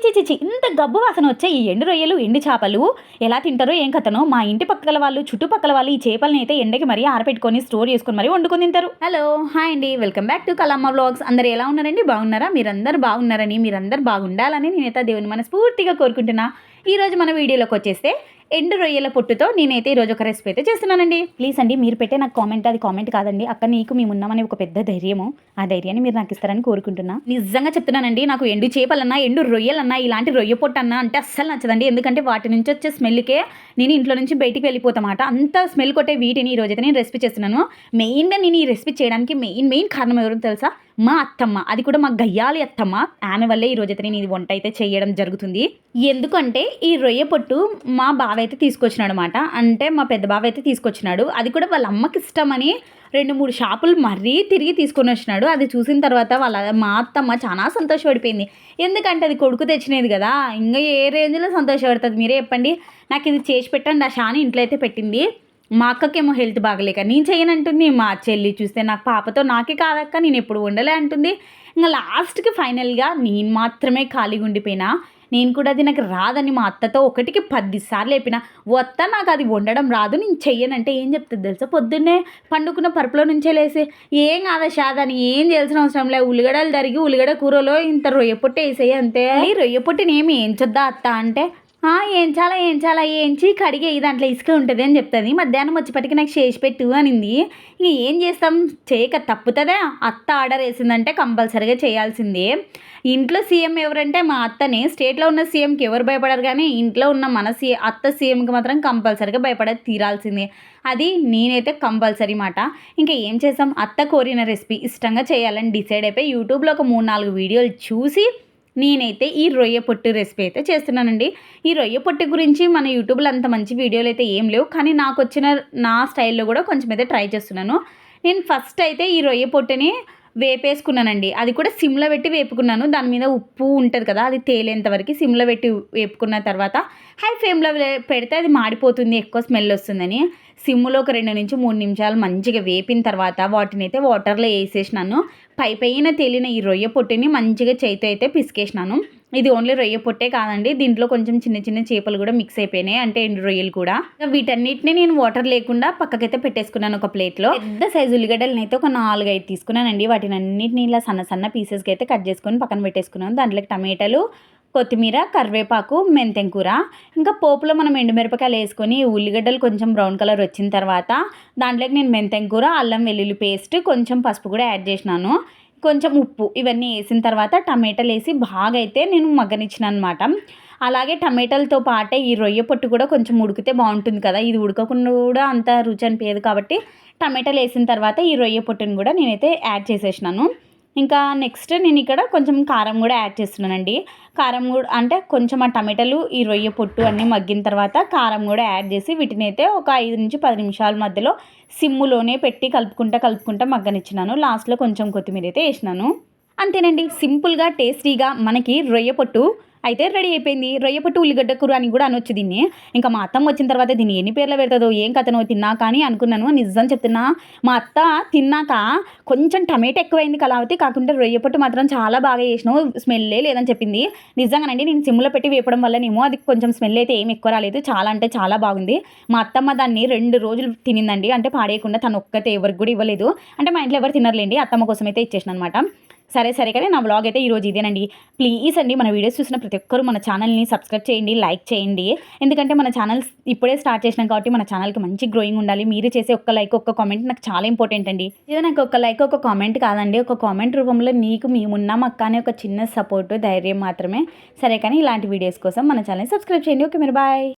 చిచి ఇంత గబ్బు వాసన వచ్చే ఈ ఎండు రొయ్యలు ఎండు చేపలు ఎలా తింటారో ఏం కథనో. మా ఇంటి పక్కల వాళ్ళు చుట్టుపక్కల వాళ్ళు ఈ చేపలని అయితే ఎండకి మరీ ఆరపెట్టుకొని స్టోర్ చేసుకొని మరీ వండుకొని తింటారు. హలో హాయ్ అండి, welcome back to Kalamma vlogs. అందరు ఎలా ఉన్నారండి? బాగున్నారా? మీరందరూ బాగున్నారని, మీరందరూ బాగుండాలని నేనైతే దేవుని మనస్ఫూర్తిగా కోరుకుంటున్నా. ఈరోజు మన వీడియోలోకి వచ్చేస్తే ఎండు రొయ్యల పొట్టుతో నేనైతే ఈరోజు ఒక రెసిపీ అయితే చేస్తున్నానండి. ప్లీజ్ అండి, మీరు పెట్టే నాకు కామెంట్, అది కామెంట్ కాదండి అక్క, నీకు మేము ఉన్నామని ఒక పెద్ద ధైర్యము, ఆ ధైర్యాన్ని మీరు నాకు ఇస్తారని కోరుకుంటున్నా. నిజంగా చెప్తున్నానండి, నాకు ఎండు చేపలన్నా ఎండు రొయ్యలన్నా ఇలాంటి రొయ్య పొట్టు అన్నా అంటే అస్సలు నచ్చదండి. ఎందుకంటే వాటి నుంచి వచ్చే స్మెల్కే నేను ఇంట్లో నుంచి బయటికి వెళ్ళిపోతామాట. అంత స్మెల్ కొట్టే వీటిని ఈరోజైతే నేను రెసిపీ చేస్తున్నాను. మెయిన్గా నేను ఈ రెసిపీ చేయడానికి మెయిన్ కారణం ఎవరు తెలుసా? మా అత్తమ్మ, అది కూడా మా గయ్యాలి అత్తమ్మ. ఆమె వల్లే ఈరోజైతే నేను ఇది వంట అయితే చేయడం జరుగుతుంది. ఎందుకంటే ఈ రొయ్య పొట్టు మా బావ అయితే తీసుకొచ్చినాడు అనమాట. అంటే మా పెద్ద బావ అయితే తీసుకొచ్చినాడు. అది కూడా వాళ్ళ అమ్మకి ఇష్టమని 2-3 షాపులు మరీ తిరిగి తీసుకొని వచ్చినాడు. అది చూసిన తర్వాత మా అత్తమ్మ చాలా సంతోషపడిపోయింది. ఎందుకంటే అది కొడుకు తెచ్చినది కదా, ఇంకా ఏ రేంజ్లో సంతోషపడుతుంది మీరే చెప్పండి. నాకు ఇది చేసి పెట్టండి ఆ షాని ఇంట్లో అయితే పెట్టింది. మా అక్కకేమో హెల్త్ బాగలేక నేను చేయనంటుంది. మా చెల్లి చూస్తే నాకు పాపతో నాకే కాదక్క, నేను ఎప్పుడు వండలే అంటుంది. ఇంకా లాస్ట్కి ఫైనల్గా నేను మాత్రమే ఖాళీగా ఉండిపోయినా. నేను కూడా అది నాకు రాదని మా అత్తతో 1కి 10 సార్లు చెప్పిన, వత్త నాకు అది వండడం రాదు, నేను చెయ్యనంటే ఏం చెప్తుంది తెలుసా? పొద్దున్నే పండుకున్న పరుపులో నుంచే లేసి ఏం కాదా షాదని, ఏం చేయాల్సిన అవసరం లేదు, ఉల్లిగడ్డలు తరిగి ఉల్లిగడ్డ కూరలో ఇంత రొయ్య పొట్టు వేసేయి అంతే. ఈ రొయ్య పొట్టుని ఏమి ఏంచొద్దా అత్త అంటే, ఏంచి కడిగే దాంట్లో ఇసుక ఉంటుంది అని చెప్తుంది. మధ్యాహ్నం వచ్చేపటికి నాకు చేసి పెట్టు అనింది. ఇంక ఏం చేస్తాం, చేయక తప్పుతుందా? అత్త ఆర్డర్ వేసిందంటే కంపల్సరీగా చేయాల్సిందే. ఇంట్లో సీఎం ఎవరంటే మా అత్తనే. స్టేట్లో ఉన్న సీఎంకి ఎవరు భయపడరు, కానీ ఇంట్లో ఉన్న మన అత్త సీఎంకి మాత్రం కంపల్సరీగా భయపడేది తీరాల్సిందే. అది నేనైతే కంపల్సరీ మాట. ఇంకా ఏం చేస్తాం, అత్త కోరిన రెసిపీ ఇష్టంగా చేయాలని డిసైడ్ అయిపోయి యూట్యూబ్లో ఒక 3-4 వీడియోలు చూసి నేనైతే ఈ రొయ్య పొట్టు రెసిపీ అయితే చేస్తున్నానండి. ఈ రొయ్య పొట్టు గురించి మన యూట్యూబ్లో అంత మంచి వీడియోలు అయితే ఏం లేవు, కానీ నాకు వచ్చిన నా స్టైల్లో కూడా కొంచెం అయితే ట్రై చేస్తున్నాను. నేను ఫస్ట్ అయితే ఈ రొయ్య పొట్టుని వేపేసుకున్నానండి. అది కూడా సిమ్లో పెట్టి వేపుకున్నాను. దాని మీద ఉప్పు ఉంటుంది కదా, అది తేలేంత వరకు సిమ్లో పెట్టి వేపుకున్న తర్వాత హై ఫ్లేమ్లో పెడితే అది మాడిపోతుంది, ఎక్కువ స్మెల్ వస్తుందని సిమ్లో ఒక 2-3 నిమిషాలు మంచిగా వేపిన తర్వాత వాటిని అయితే వాటర్లో వేసేసినాను. పైన తేలిన ఈ రొయ్య పొట్టుని మంచిగా చేతితో అయితే పిసికేసినాను. ఇది ఓన్లీ రొయ్య పొట్టే కాదండి, దీంట్లో కొంచెం చిన్న చేపలు కూడా మిక్స్ అయిపోయినాయి, అంటే ఎండు రొయ్యలు కూడా. వీటన్నిటిని నేను వాటర్ లేకుండా పక్కకైతే పెట్టేసుకున్నాను ఒక ప్లేట్లో. పెద్ద సైజు ఉల్లిగడ్డలను అయితే ఒక 4-5 తీసుకున్నానండి. వాటిని అన్నిటిని ఇలా సన్న పీసెస్కి అయితే కట్ చేసుకొని పక్కన పెట్టేసుకున్నాను. దాంట్లోకి టమాటాలు, కొత్తిమీర, కరివేపాకు, మెంతెం కూర, ఇంకా పోపులో మనం ఎండుమిరపకాయలు వేసుకొని ఉల్లిగడ్డలు కొంచెం బ్రౌన్ కలర్ వచ్చిన తర్వాత దాంట్లోకి నేను మెంతెం కూర, అల్లం వెల్లుల్లి పేస్ట్, కొంచెం పసుపు కూడా యాడ్ చేసినాను, కొంచెం ఉప్పు, ఇవన్నీ వేసిన తర్వాత టమాటాలు వేసి బాగా అయితే నేను మగ్గనిచ్చిన అనమాట. అలాగే టమాటాలతో పాటే ఈ రొయ్య పొట్టు కూడా కొంచెం ఉడికితే బాగుంటుంది కదా, ఇది ఉడకకుండా కూడా అంత రుచి అనిపించదు కాబట్టి టమాటాలు వేసిన తర్వాత ఈ రొయ్య పొట్టుని కూడా నేనైతే యాడ్ చేసేసినాను. ఇంకా నెక్స్ట్ నేను ఇక్కడ కొంచెం కారం కూడా యాడ్ చేస్తున్నానండి. కారం కూడా అంటే కొంచెం ఆ టమాటాలు ఈ రొయ్య పొట్టు అన్నీ మగ్గిన తర్వాత కారం కూడా యాడ్ చేసి వీటిని అయితే ఒక 5-10 నిమిషాల మధ్యలో సిమ్ములోనే పెట్టి కలుపుకుంటా మగ్గనిచ్చినాను. లాస్ట్లో కొంచెం కొత్తిమీర అయితే వేసినాను. అంతేనండి, సింపుల్గా టేస్టీగా మనకి రొయ్య పొట్టు అయితే రెడీ అయిపోయింది. రొయ్య పొట్టు ఉల్లిగడ్డ కూర అని కూడా అనొచ్చు దీన్ని. ఇంకా మా అత్తమ్మ వచ్చిన తర్వాత దీన్ని ఎన్ని పేర్లు పెడతాదో ఏం కథనో తిన్నాక అని అనుకున్నాను. నిజం చెప్తున్నా, మా అత్త తిన్నాక కొంచెం టమాటా ఎక్కువైంది కలావతి, కాకుండా రొయ్య పొట్టు మాత్రం చాలా బాగా చేసినావు, స్మెల్లే లేదని చెప్పింది. నిజంగానండి, నేను సిమ్లో పెట్టి వేపడం వల్లనేమో అది కొంచెం స్మెల్ అయితే ఏమి ఎక్కువ రాలేదు, చాలా అంటే చాలా బాగుంది. మా అత్తమ్మ దాన్ని 2 రోజులు తినిందండి, అంటే పాడేయకుండా. తను ఒక్కతే ఎవరికి కూడా ఇవ్వలేదు, అంటే మా ఇంట్లో ఎవరు తినర్లేండి, అత్తమ్మ కోసం అయితే ఇచ్చేసిన అనమాట. సరే కానీ నా వ్లాగ్ అయితే ఈరోజు ఇదేనండి. ప్లీజ్ అండి, మన వీడియోస్ చూసిన ప్రతి ఒక్కరు మన ఛానల్ని సబ్స్క్రైబ్ చేయండి, లైక్ చేయండి. ఎందుకంటే మన ఛానల్ ఇప్పుడే స్టార్ట్ చేసినాం కాబట్టి మన ఛానల్కి మంచి గ్రోయింగ్ ఉండాలి. మీరు చేసే ఒక్క లైక్, ఒక్క కామెంట్ నాకు చాలా ఇంపార్టెంట్ అండి. ఇది నాకు ఒక లైక్, ఒక కామెంట్ కాదండి, ఒక కామెంట్ రూపంలో నీకు మేమున్నాం అక్క అనే ఒక చిన్న సపోర్టు, ధైర్యం మాత్రమే. సరే కానీ ఇలాంటి వీడియోస్ కోసం మన ఛానల్ని సబ్స్క్రైబ్ చేయండి. ఓకే, మీరు బాయ్.